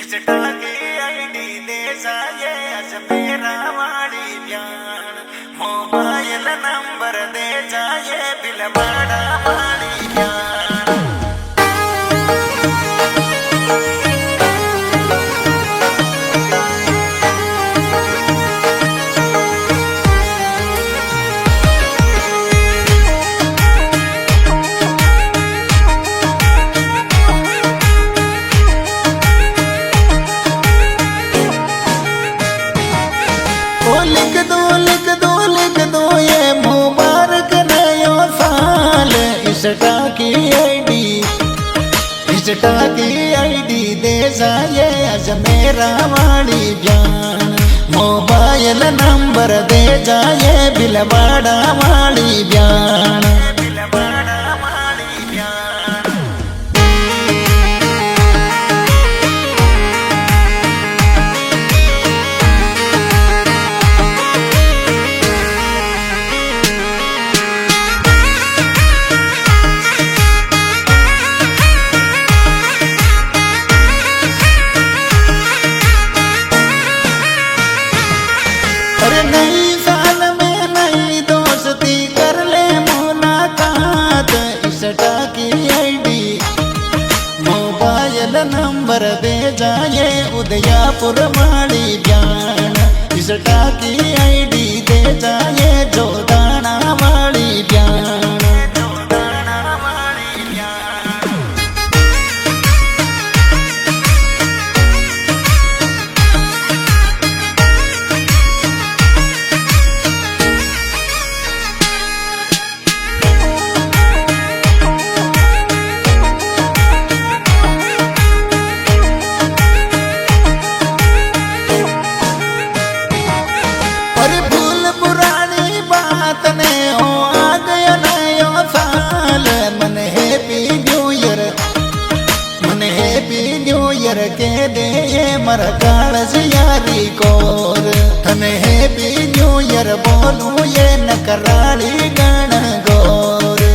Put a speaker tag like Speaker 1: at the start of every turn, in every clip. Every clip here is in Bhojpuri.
Speaker 1: इंस्टा की आईडी दे जाए अजमेरा वाली ब्यान मोबाइल नंबर दे जाए बिलवाड़ा वाली ब्यान लिख दो ये मुबारक नयो साल इंस्टा की आईडी दे जाए अजमेरा वाली ब्यान मोबाइल नंबर दे जाए बिलवाड़ा वाली ब्यान नई साल में नई दोस्ती कर ले मुलाकात इंस्टा की आईडी मोबाइल नंबर दे जाए उदयपुर वाली ब्यान इंस्टा की आईडी दे जाए जोदाना वाली ब्यान के दे मर कालज यारी कोर तने हैप्पी न्यू ईयर बोलू ये नकराली गण गोर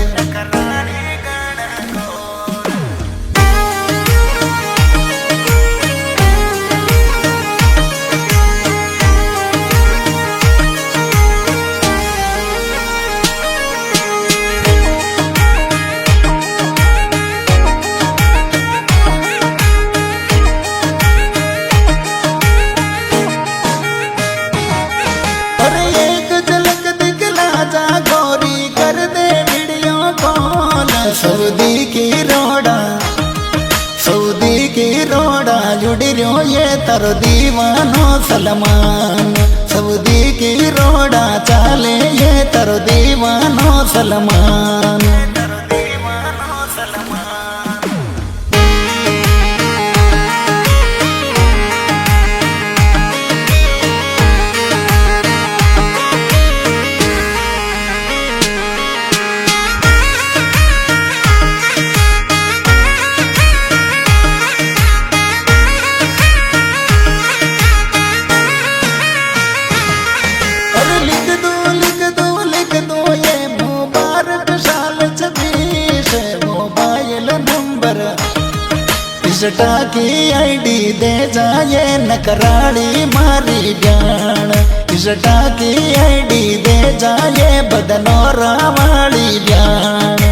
Speaker 1: सऊदी की रोड़ा जुड़ रहो ये तर दीवानो सलमान सऊदी की रोड़ा चाले ये तर दीवानो सलमान इंस्टा की आईडी दे जाए नकराली मारी ब्यान इंस्टा की आईडी दे जाए बदनौरा वाली ब्यान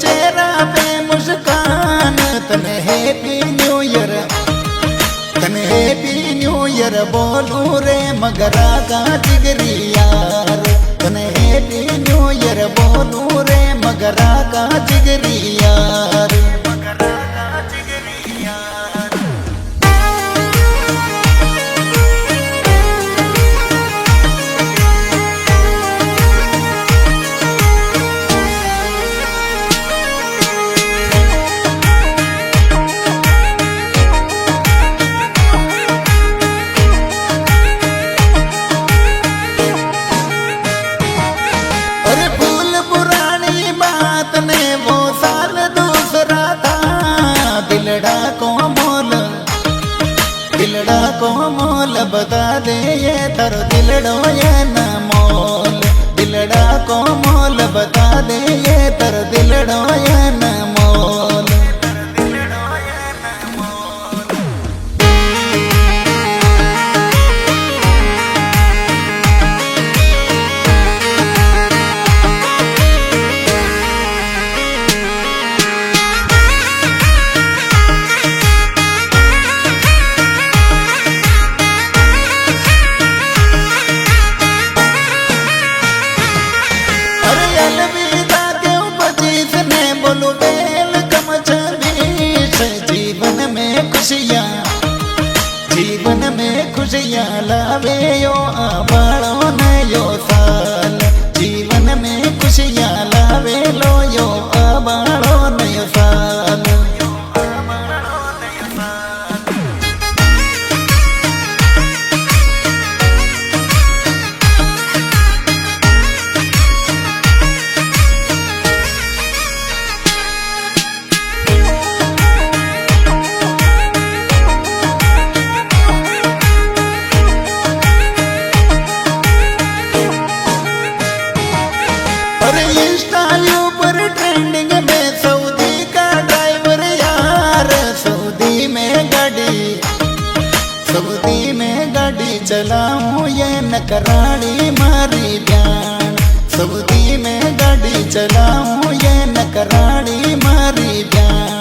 Speaker 1: चेहरा पे मुस्कान तने हैप्पी न्यू ईयर बोलू रे मगरा का जिगरी यार तने हैप्पी न्यू ईयर बोलू रे मगरा का जिगरी यार दिलड़ा को मोल बता दे ये तारो दिलड़ो ये ना मोल दिलड़ा को मोल बता दे ये तारो दिलड़ो ये ना मोल जीवन में खुशियाँ लावे यो आबाड़ो नयो साल जीवन में खुशियाँ लावे लो यो आबाड़ो नयो साल पर ट्रेंडिंग में सऊदी का ड्राइवर यार सऊदी में गाड़ी चलाऊं ये नकराड़ी मारी ब्यान सऊदी में गाड़ी चलाऊं ये नकराड़ी मारी ब्यान